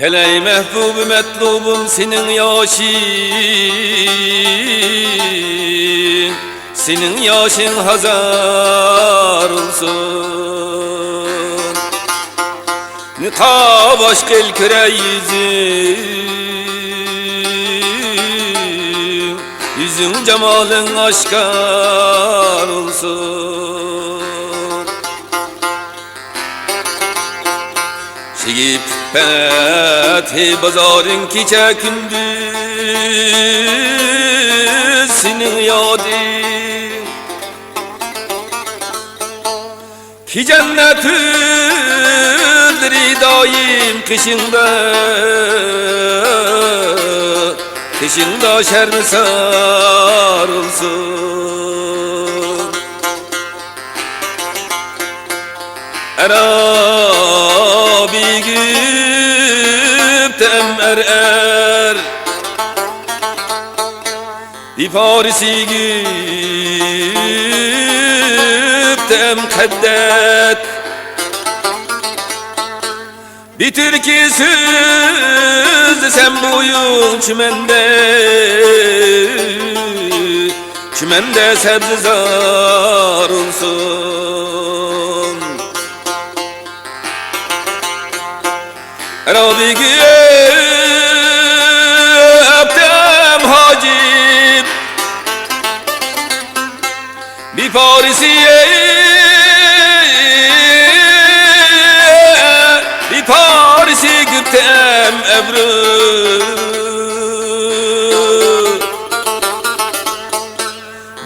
Keley mehbub metlubum senin yaşın, senin yaşın hazar olsun. Niqab aşk el küre yüzün cemalın aşkar olsun. Şigip fethi bazarın kiçe gündüz senin yadın, ki cennetüdri daim kışında şermisar olsun. Arabi güptem er bir Parisi güptem kaddet, bir Türkü söz sen buyur çümende sebzezar olsun. Arabi güptem hacib bir Parisiye, bir Parisi güptem ebru,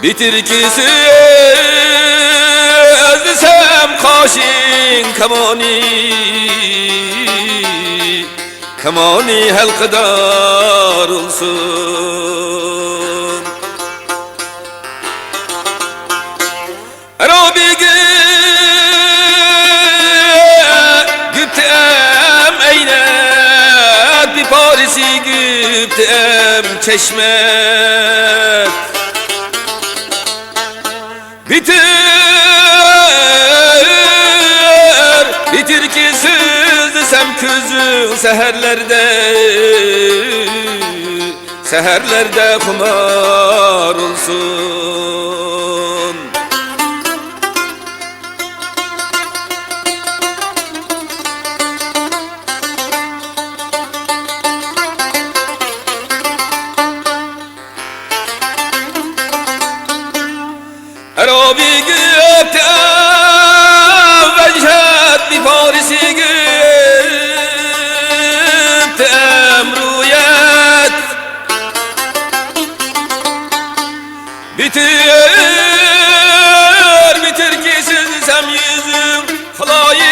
bir Türkü sözlesem kaşin kamani helkadar olsun. Arabi güptem eynet, bir Parisi güptem çeşmet, bir Türkü sözdesem közü seherlerde kumar olsun. Arabi güptem vechet, bir Parisi güptem rüyet, bir Türkü sözlesem yüzüm halayık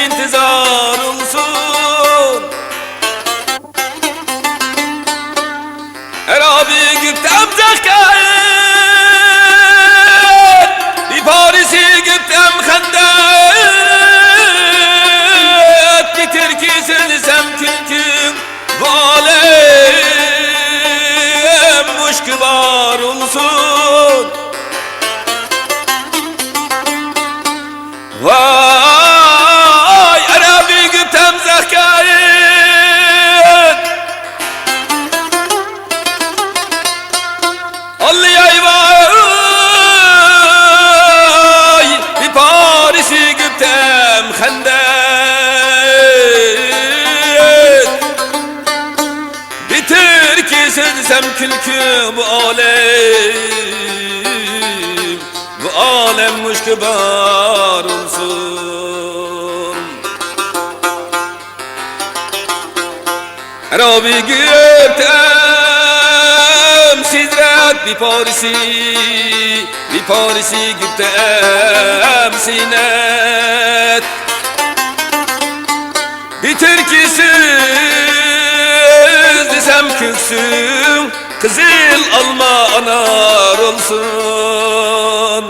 intizar olsun. Arabi güptem zekayet, bir Parisi güptem khendet, bir Türkü sözlesem külküm valem muşkübar olsun. Vay Arabi güptem zekayet, Alliyay vay, bir Parisi güptem khendet, bir Türkü sözlesem külkü bu alem muşkübar olsun. Arabi güptem sidret, bir Parisi güptem sinet, bir Türkü sözdesem köksüm kızıl alma anar olsun.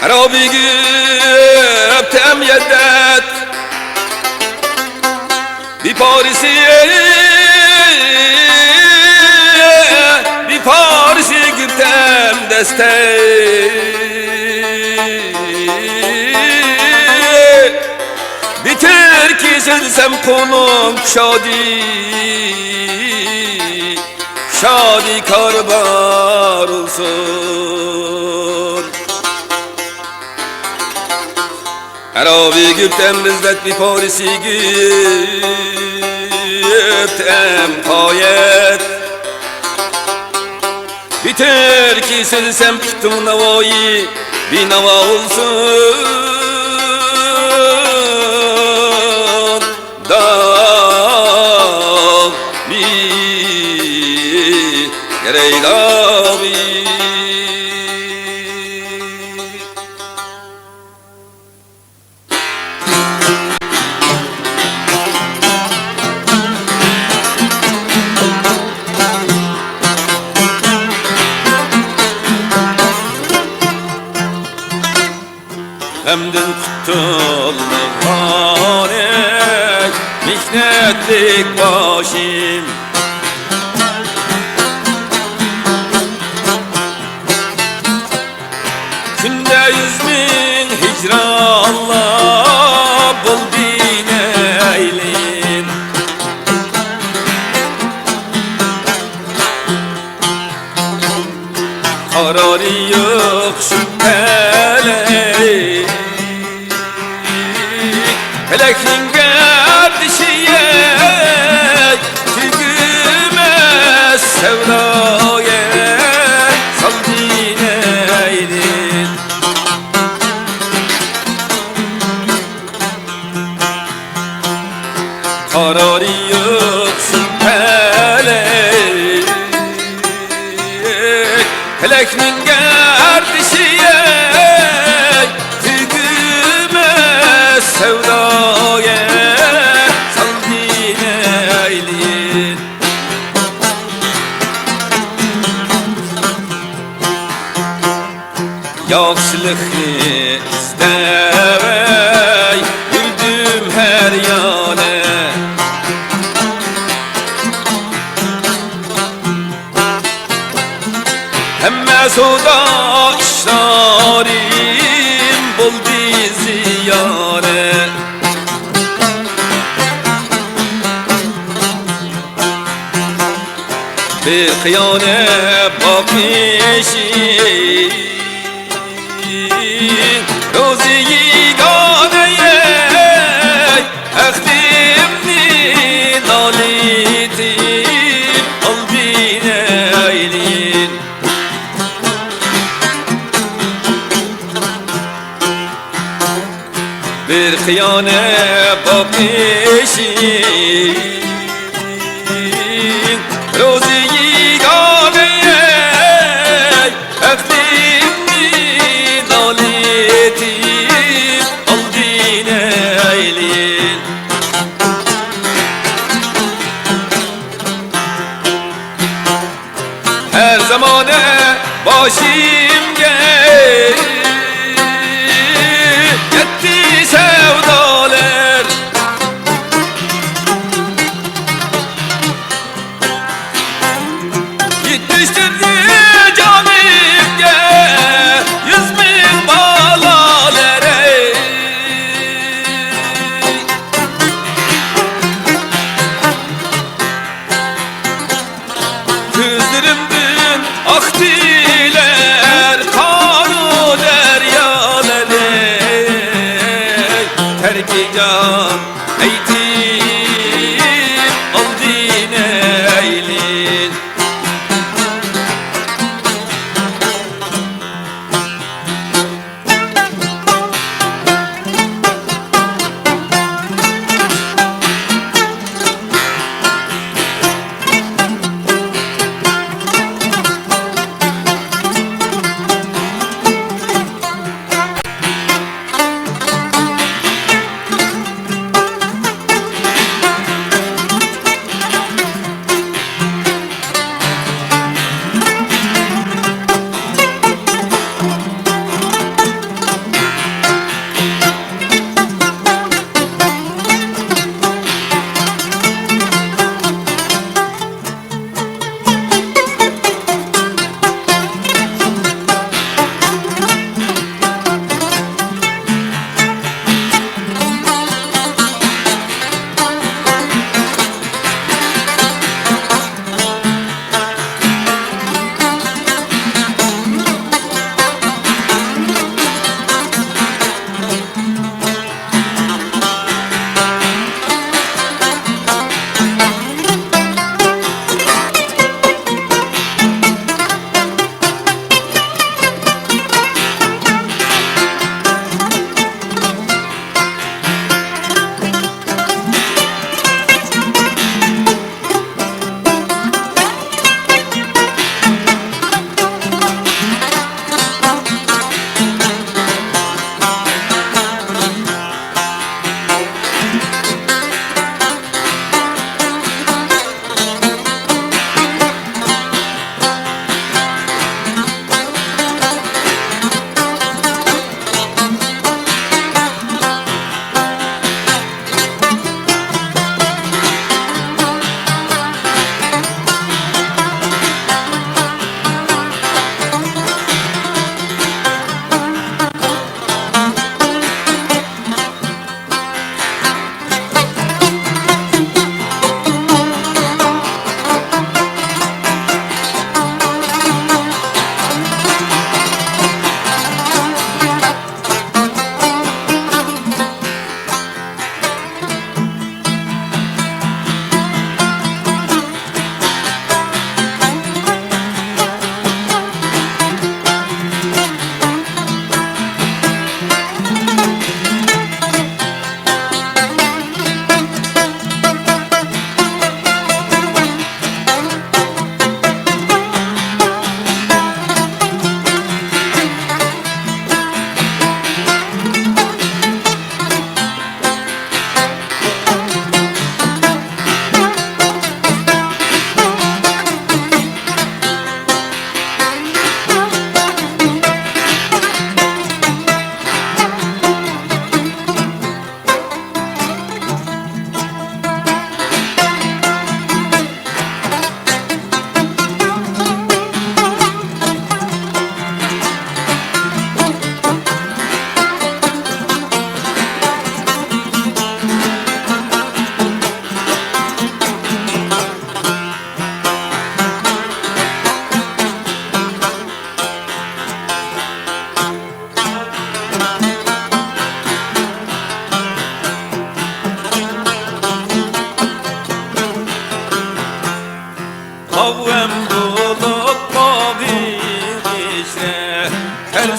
Arabi güptem yeddet, bir Parisi güptem destek, Bitir kesilsem konum şadi, şadi karbar olsun. Her abi güptem bizdet bir polisi güptem kayet. Bitir kesilsem tuttum navayı bir nava olsun. Hemden kutulmaz mihnetlik başım. Günde 100.000 hicranla buldin eylin. Kararı yok şüpheli, Felek'in gardişiye tügüme sevdaya saldin eylin. Kararı yok şüpheli, Felek'in gardişiye tügüme sevdaya saldin eylin. Yaxşılıkını istevey yürüdüm her yana. Hemme soda işlerim buldu ziyane. Bir kıyane bakmışım rozi yiganeye ektimni nalitim aldin eylin. Bir kıyane bakmışım rozi yiganeye ektimni nalitim aldin eylin. Her zamane başım gel yetti sevdalar. Gitmiştirdi canimge 100.000 balalar. Gözlerimden aktiler kanı deryaları. Terki can eytim aldin eylin.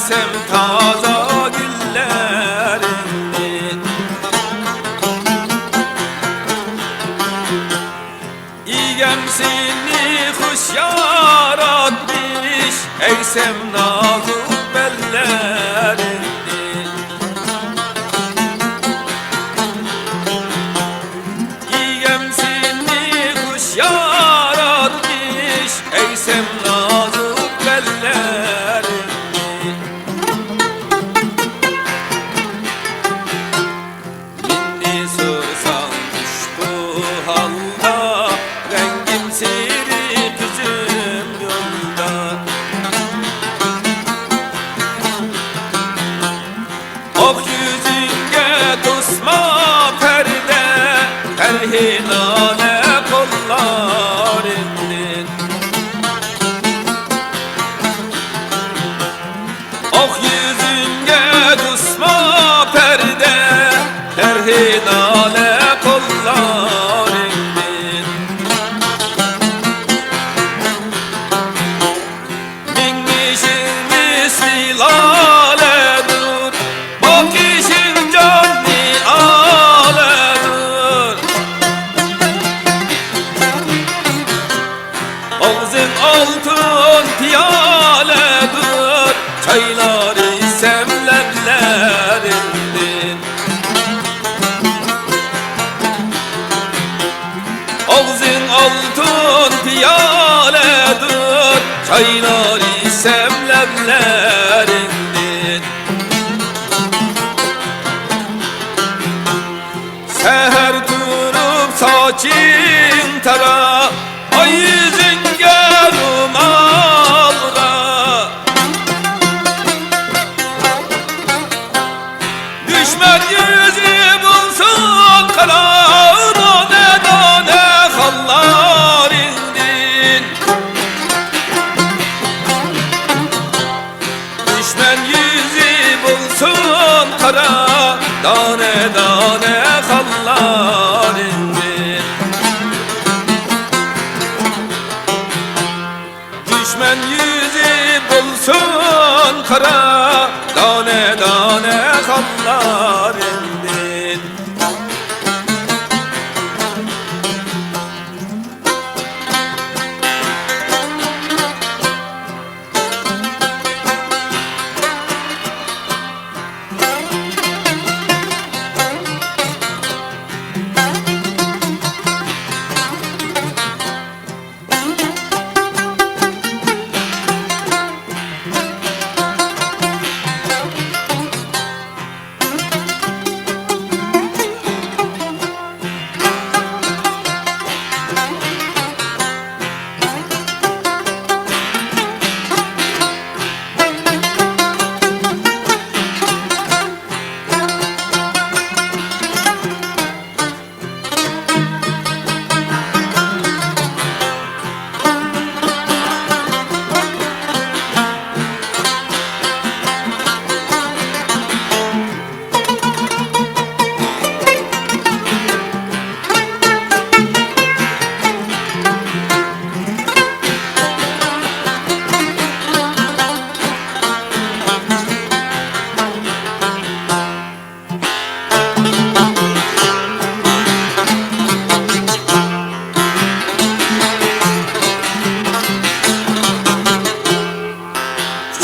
eksem taza güllerini. İgem seni hoş yaratmış, eksem nazuk bellerini. İgem seni hoş yaratmış, eksem nazuk bellerini. Minni sorsan düştü halda, rengim sirip üzüm yolda. Ok yüzünge tosma perde, terhinane kollar indin. Ok yüzünge tosma perde, terhinane kollar indin. Min işin misli laledur, bak işin canni aledur. Ağzın altın piyaledur, çayları semlemlerinden. Ağzın altın piyaledur, çayları semlemlerinden. Seher durup saçın tara, ay yüzün gelum alra. Düşman yüzü bulsun kara, dane dane hallar indin. Düşman yüzü bulsun kara, dane dane hallar indin. Düşman yüzü bulsun kara, dane dane hallar indin.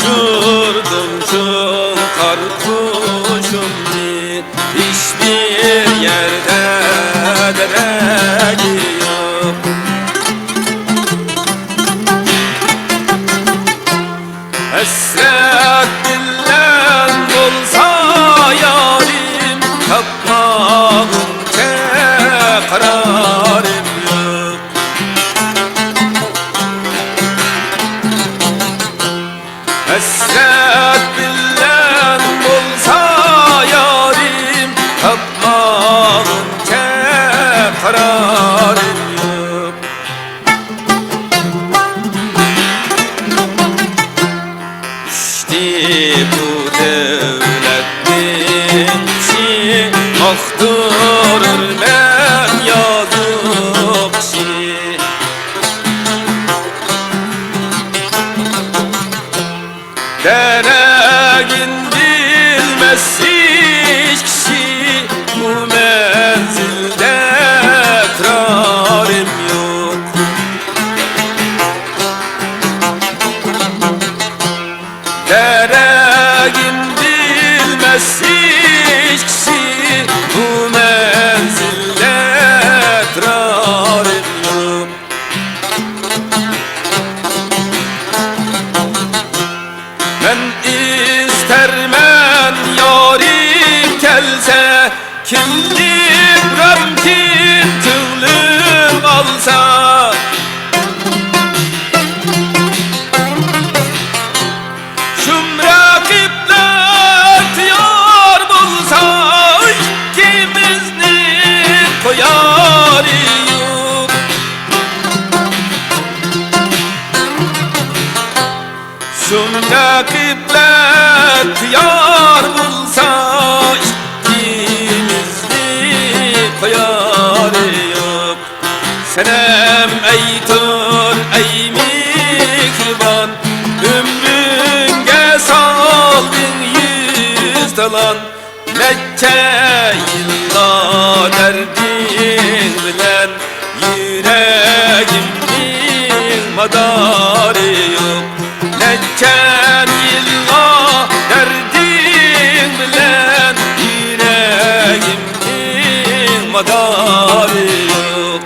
Uçurdum şu karpuşum ki hiçbir yerde deregi yok. Hasret dillen olsa yarim, tapmağım tekrarım yok. Hasret dillen olsa yarim, tapmağım tekrarım yok. İşte bu devletin işi, aktırır men yazık şey. Dere Ramkin tığlım alsa Şumra kıplat yar bulsa İkimizni koyar yok Şumra kıplat yar bulsa koyarım Senem eytur ey mihriban Ömrünge saldın yüz talan Mekke yıllar derdin bilen Yüreğimin madarı yok Mekken yıllar derdin bilen Yüreğimin madarı yok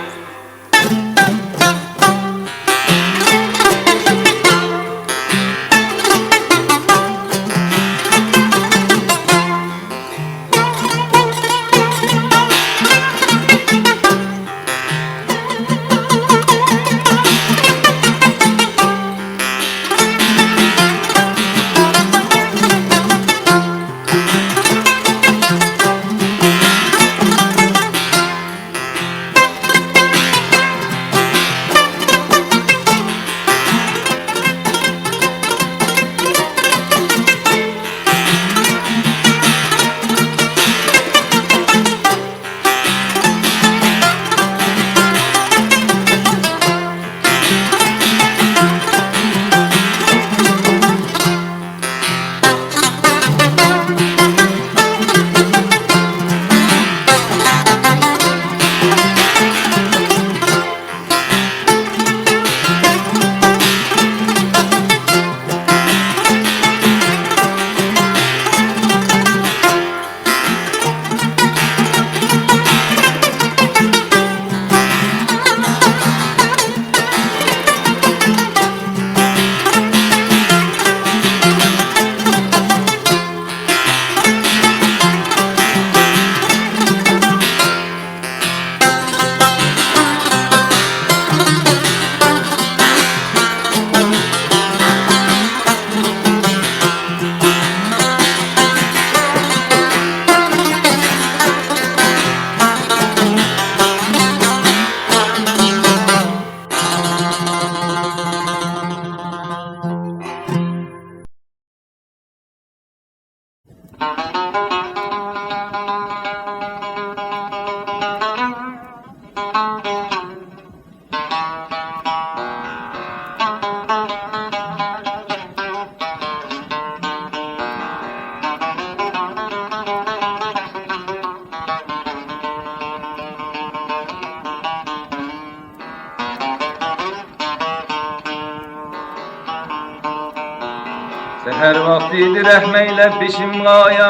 Seher vaktidir ehmeyle bişim gayar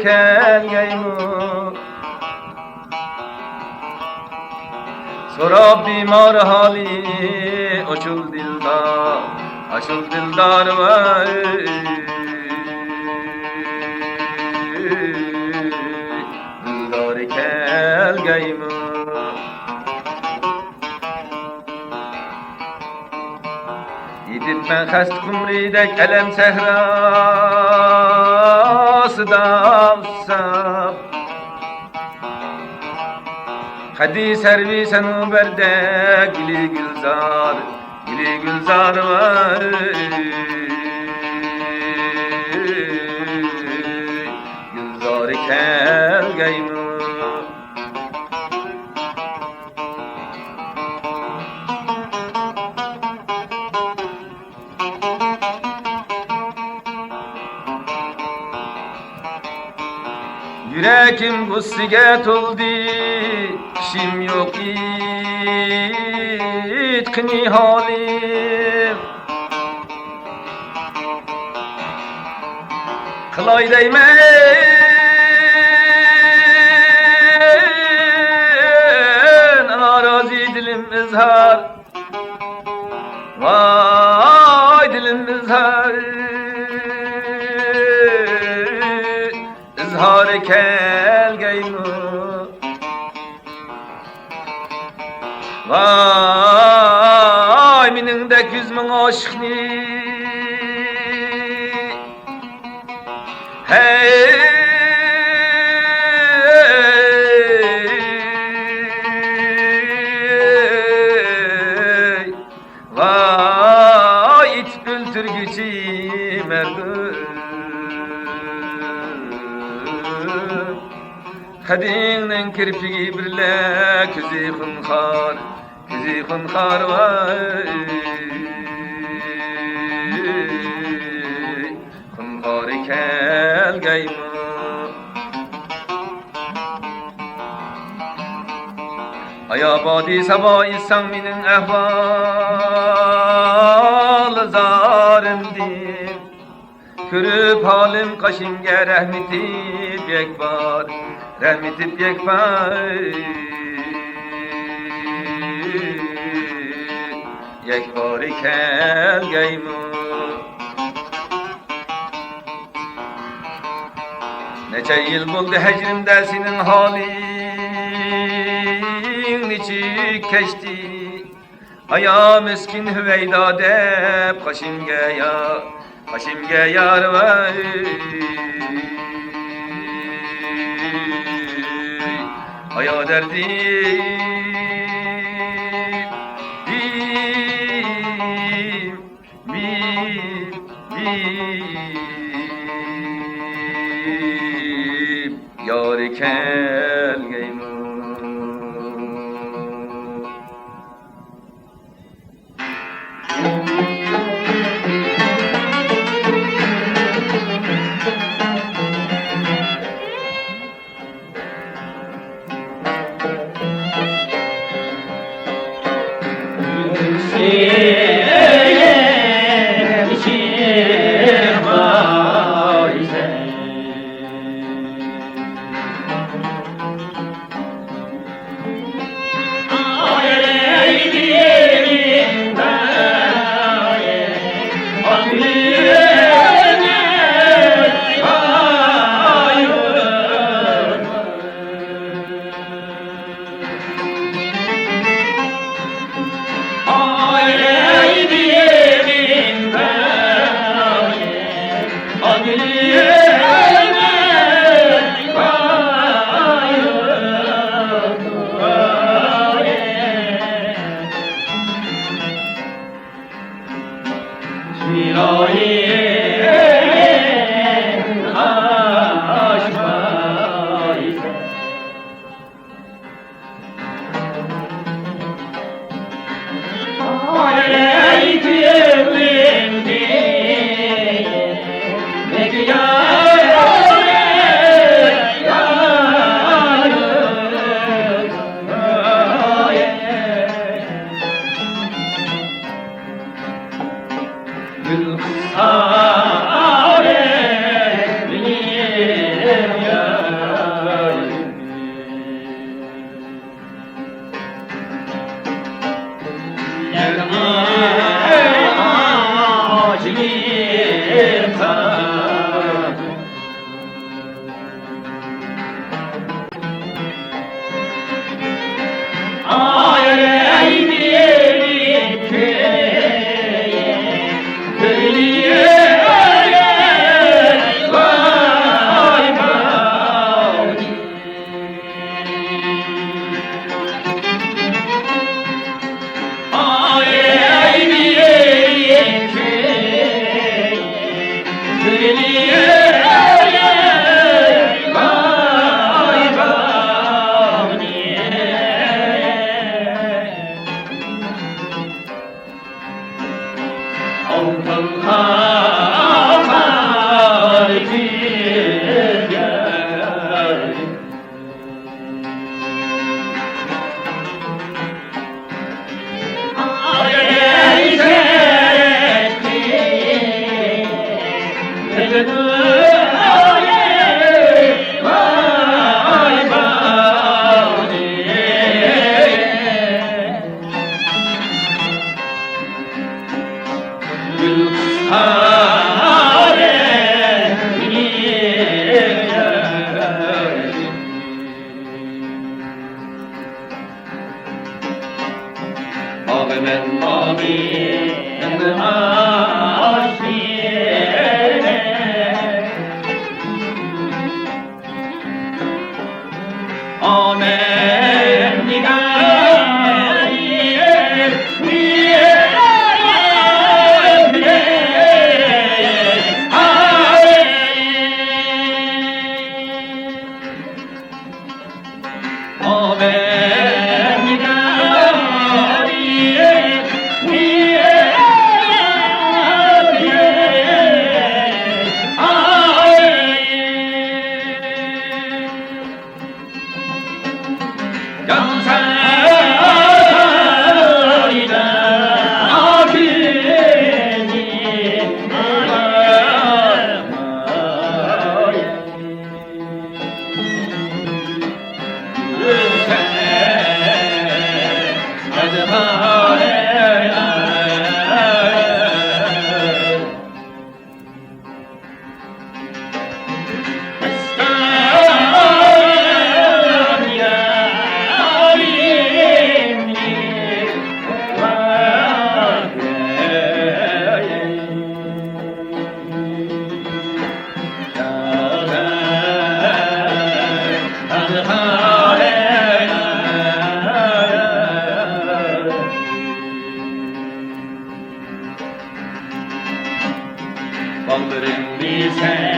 kelgeymu Sorab bimar hali açıl dildar Açıl dildar ve dildar kelgeymu Yedit ben hast kumridek elem sehrası davsam Hadi servisen berde gili gülzar var Gülzar kelgeymu Yüreğim gussiga to'ldi, ishim yo'q itqini holim. Qilay deyman norozi dilim izhor, voy dilim izhor izhor ekan kelgeymi Vay minin de 100 min aşıkni Hey Vay it öldürgücü merdum Kadının kirpigi birle küzi hınkar vay Hınkar kelgeymi Ayabadi sabah insan minin ehval zarımdi Körüp halim kaşimge rahmeti bekbar Rahmeti bekbar Yekbari kelgeymi Neçe yıl buldu hecrimde senin halin Niçi keçti Aya miskin hüveyda dep Kaşimge yar vay Aya derdim Yar kelgeymi Ay Hemen amin aşire Amen nigariye niye Amen nigariye niye Ballarım bize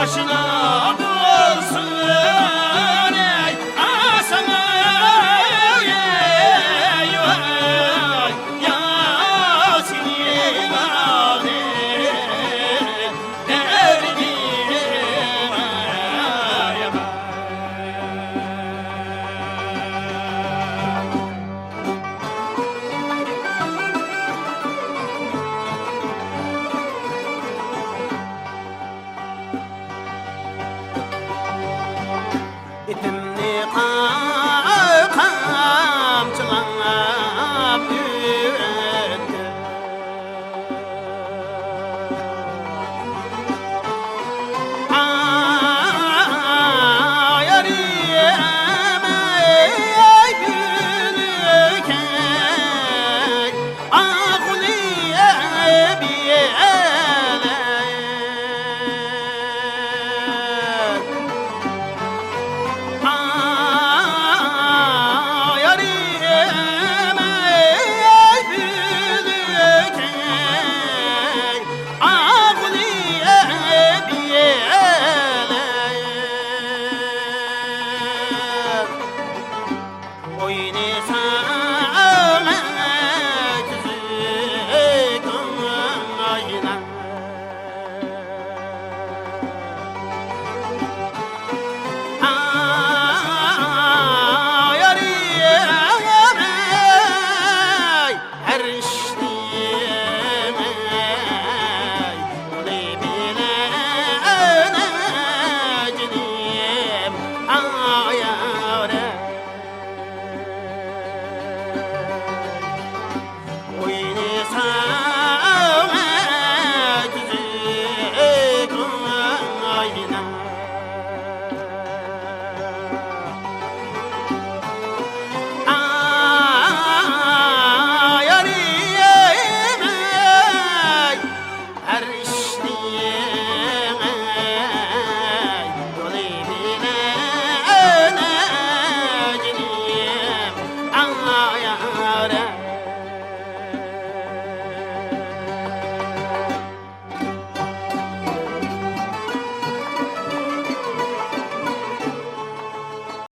Aşina bulsun ey asana ey vay Yasin'in adı derdim ay Etimni qamchilab yurib ay